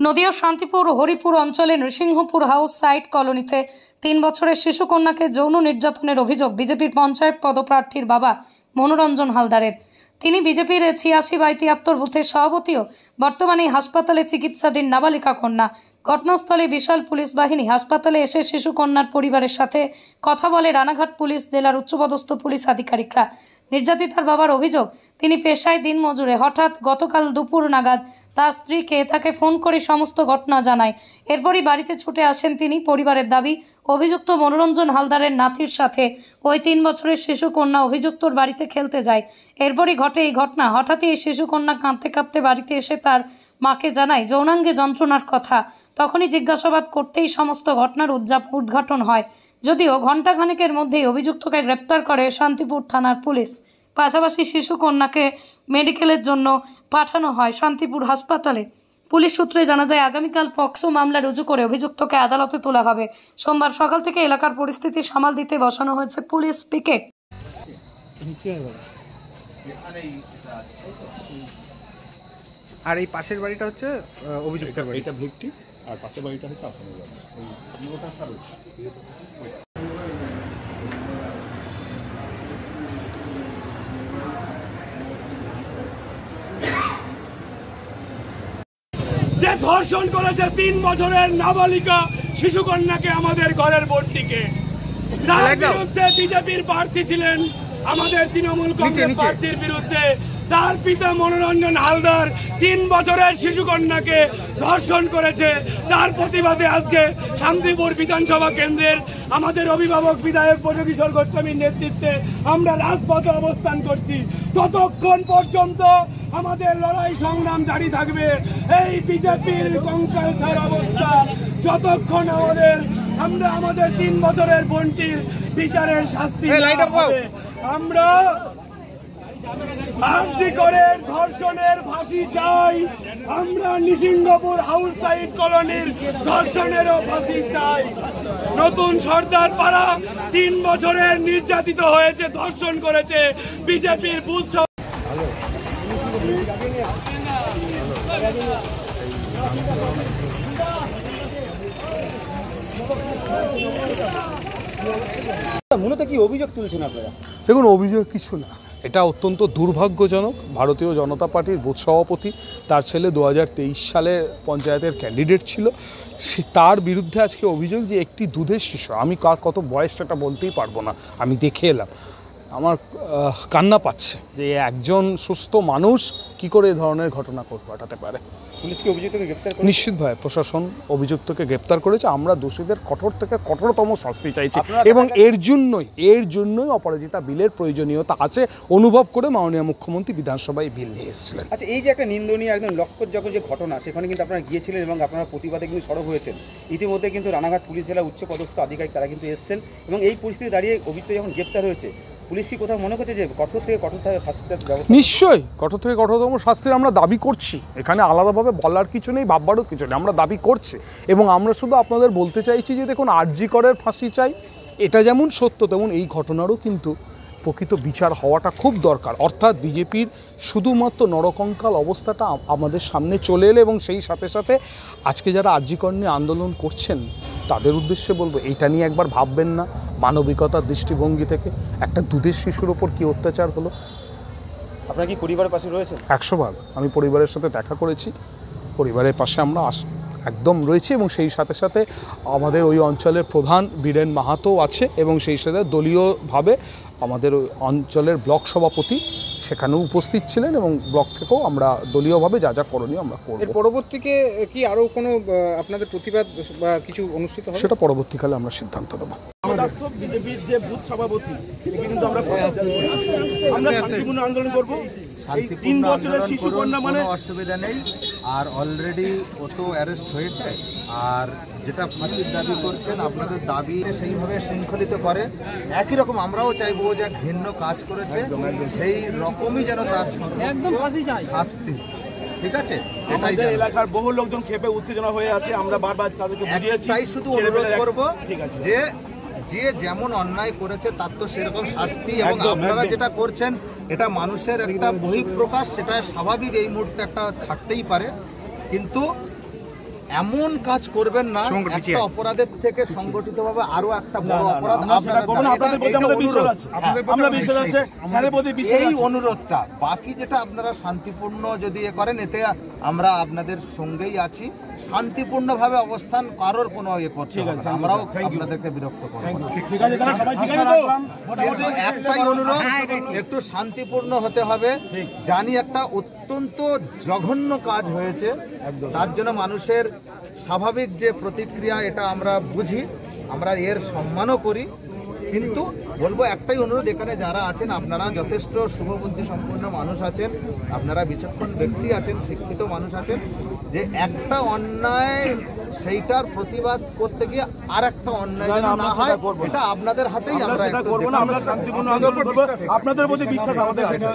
নদিয়া শান্তিপুর হরিপুর অঞ্চলে Nrisinghapur house site কলোনিতে 3 বছরের শিশু কন্যাকে যৌন নির্যাতনের অভিযোগ বিজেপির পঞ্চায়েত পদপ্রার্থীর বাবা মনোরঞ্জন হালদারের। তিনি বিজেপির 86/73 বুথের সভাপতিও। বর্তমানে হাসপাতালে চিকিৎসাধীন নাবালিকা কন্যা। ঘটনাস্থলে বিশাল পুলিশ বাহিনী হাসপাতালে এসে শিশু কন্যার পরিবারের সাথে কথা বলে রানাঘাট পুলিশ জেলার উচ্চপদস্থ পুলিশ আধিকারিকরা। নির্যাতিতার বাবার অভিযোগ, তিনি পেশায় দিনমজুরে। হঠাৎ গতকাল দুপুর নাগাদ তার স্ত্রীকে তাকে ফোন করে সমস্ত ঘটনা জানায়। এরপরই বাড়িতে ছুটে আসেন তিনি। পরিবারের দাবি, অভিযুক্ত মনোরঞ্জন হালদারের নাতির সাথে ওই 3 বছরের শিশু কন্যা অভিযুক্তর বাড়িতে খেলতে যায়। এরপরই ঘটে এই ঘটনা। হঠাৎই এই শিশু কন্যা কাঁদতে কাঁদতে বাড়িতে এসে তার মাকে জানায় যৌনাঙ্গে যন্ত্রণার কথা। তখনই জিজ্ঞাসাবাদ করতেই সমস্ত ঘটনার উদ্ঘাটন হয়। যদিও ঘণ্টাখানেকের মধ্যেই অভিযুক্তকে গ্রেপ্তার করে শান্তিপুর থানার পুলিশ। পাশাপাশি শিশু কন্যাকে মেডিকেলের জন্য পাঠানো হয় শান্তিপুর হাসপাতালে। পুলিশ সূত্রে জানা যায়, আগামীকাল পক্সো মামলা রুজু করে অভিযুক্তকে আদালতে তোলা হবে। সোমবার সকাল থেকে এলাকার পরিস্থিতি সামাল দিতে বসানো হয়েছে পুলিশ পিকেট। আর এই পাশের বাড়িটা হচ্ছে অভিযুক্তের বাড়ি, এটা ভিক্টিম, আর পাশের বাড়িটা হচ্ছে আসামের বাড়ি। ওই ওটা সারো যে ধর্ষণ করেছে 3 বছরের নাবালিকা শিশু কন্যাকে আমাদের ঘরের বোর্ডটিকে। তার বিরুদ্ধে বিজেপির প্রার্থী ছিলেন, আমাদের তৃণমূল কংগ্রেস প্রার্থীর বিরুদ্ধে তার পিতা মনোরঞ্জন হালদার 3 বছরের শিশু কন্যাকে ধর্ষণ করেছে। তার প্রতিবাদে আজকে শান্তিপুর বিধানসভা কেন্দ্রের আমাদের অভিভাবক বিধায়ক ব্রজকিশোর গোস্বামীর নেতৃত্বে আমরা রাজপথে অবস্থান করছি। ততক্ষণ পর্যন্ত আমাদের লড়াই সংগ্রাম জারি থাকবে। এই বিজেপির কঙ্কালসার অবস্থা যতক্ষণ আমরা আমাদের 3 বছরের বোনটির বিচারের শাস্তি হবে। আমরা আরজি করে ধর্ষণের ফাঁসি চাই। আমরা নৃসিংহপুর হাউস সাইট কলোনির ধর্ষণেরও ফাঁসি চাই। নতুন সর্দার পাড়া 3 বছরের নির্যাতিত হয়েছে, ধর্ষণ করেছে বিজেপির বুথ। মূলত কি অভিযোগ তুলছেন আপনারা? দেখুন, অভিযোগ কিছু না, এটা অত্যন্ত দুর্ভাগ্যজনক। ভারতীয় জনতা পার্টির বুথ সভাপতি, তার ছেলে 2023 সালে পঞ্চায়েতের ক্যান্ডিডেট ছিল, সে তার বিরুদ্ধে আজকে অভিযোগ যে একটি দুধের শিশু, আমি কত বয়সটা বলতেই পারবো না, আমি দেখে এলাম, আমার কান্না পাচ্ছে যে একজন সুস্থ মানুষ কি করে এই ধরনের ঘটনা ঘটাতে পারে। পুলিশ কি অভিযুক্তকে গ্রেপ্তার করেছে? নিশ্চিতভাবে প্রশাসন অভিযুক্তকে গ্রেপ্তার করেছে। আমরা দোষীদের কঠোর থেকে কঠোরতম শাস্তি চাইছি এবং এর জন্যই অপরাজিতা বিলের প্রয়োজনীয়তা আছে অনুভব করে মাননীয় মুখ্যমন্ত্রী বিধানসভায় বিল নিয়ে এসেছিলেন। আচ্ছা, এই যে একটা নিন্দনীয় একদম লক্ষ্যযোগ্য যে ঘটনা, সেখানে কিন্তু আপনারা গিয়েছিলেন এবং আপনারা প্রতিবাদে কিন্তু সরব হয়েছেন। ইতিমধ্যে কিন্তু রানাঘাট পুলিশ জেলা উচ্চ পদস্থ আধিকারিক তারা কিন্তু এসেছেন এবং এই পরিস্থিতি দাঁড়িয়ে অভিযুক্ত যখন গ্রেপ্তার হয়েছে, পুলিশ কি কোথাও মনে করছে যে কঠোর থেকে কঠোর শাস্তির ব্যবস্থা? নিশ্চয়ই কঠোর থেকে কঠোরতম শাস্তির আমরা দাবি করছি। এখানে আলাদাভাবে বলার কিছু নেই, ভাববারও কিছু নেই, আমরা দাবি করছি। এবং আমরা শুধু আপনাদের বলতে চাইছি যে দেখুন, আরজি করের ফাঁসি চাই, এটা যেমন সত্য তেমন এই ঘটনারও কিন্তু প্রকৃত বিচার হওয়াটা খুব দরকার। অর্থাৎ বিজেপির শুধুমাত্র নরকঙ্কাল অবস্থাটা আমাদের সামনে চলে এলে এবং সেই সাথে সাথে আজকে যারা আরজি কর নিয়ে আন্দোলন করছেন তাদের উদ্দেশ্যে বলবো, এইটা নিয়ে একবার ভাববেন না মানবিকতার দৃষ্টিভঙ্গি থেকে। একটা দুধের শিশুর ওপর কী অত্যাচার হলো। আপনারা কি পরিবারের পাশে রয়েছেন? 100%। আমি পরিবারের সাথে দেখা করেছি, পরিবারের পাশে আমরা একদম রয়েছে এবং সেই সাথে সাথে আমাদের ওই অঞ্চলের প্রধান বীরেন মাহাতো আছে এবং সেই সাথে দলীয়ভাবে আমাদের ওই অঞ্চলের ব্লক সভাপতি সেখানেও উপস্থিত ছিলেন এবং ব্লক থেকেও আমরা দলীয়ভাবে যা যা করণীয় আমরা করব। এর পরবর্তীতে কি আরও কোনো আপনাদের প্রতিবাদ বা কিছু অনুষ্ঠিত হবে? সেটা পরবর্তীকালে আমরা সিদ্ধান্ত নেব। বিজেপির যে বুথ সভাপতি, কিন্তু আমরা শান্তিপূর্ণ আন্দোলন করব। এই 3 বছরের শিশু কন্যা মানে অসুবিধা নেই। আর অলরেডি ও তো অ্যারেস্ট হয়েছে, আর যেটা ফাঁসির দাবি করছেন আপনাদের দাবি সেইভাবে শৃঙ্খলিত করে। একই রকম আমরাও চাইবো যে ঘৃণ্য কাজ করেছে সেই রকমই যেন তার শাস্তি। ঠিক আছে, আমাদের এলাকার বহু লোকজন ক্ষেপে উত্তেজনা হয়ে আছে, আমরা বারবার তাদেরকে বুঝিয়েছি। তাই শুধু অনুরোধ করব যে যে যেমন অন্যায় করেছে তার তো সেরকম শাস্তি, এবং আপনারা যেটা করছেন এটা মানুষের একটা বহিঃপ্রকাশ, সেটা স্বাভাবিক, এই মুহূর্তে একটা থাকতেই পারে, কিন্তু এমন কাজ করবেন না একটা অপরাধের থেকে সংগঠিতভাবে আরো একটা বড় অপরাধ এই অনুরোধটা। বাকি যেটা আপনারা শান্তিপূর্ণ যদি করেন, এতে আমরা আপনাদের সঙ্গেই আছি। শান্তিপূর্ণভাবে অবস্থান, কারোর কোনো করছে আমরাও আপনাদেরকে বিরক্ত করব। একটাই অনুরোধ, একটু শান্তিপূর্ণ হতে হবে। জানি একটা অত্যন্ত জঘন্য কাজ হয়েছে, তার জন্য মানুষের স্বাভাবিক যে প্রতিক্রিয়া এটা আমরা বুঝি, আমরা এর সম্মানও করি, কিন্তু বলবো একটাই অনুরোধ, এখানে যারা আছেন আপনারা যথেষ্ট শুভবুদ্ধি সম্পন্ন মানুষ আছেন, আপনারা বিচক্ষণ ব্যক্তি আছেন, শিক্ষিত মানুষ আছেন, যে একটা অন্যায় সেইটার প্রতিবাদ করতে গিয়ে আর একটা অন্যায় না হয়, এটা আপনাদের হাতেই। আমরা করবো না, আমরা শান্তিপূর্ণ আপনাদের প্রতি বিশ্বাস আমাদের আছে।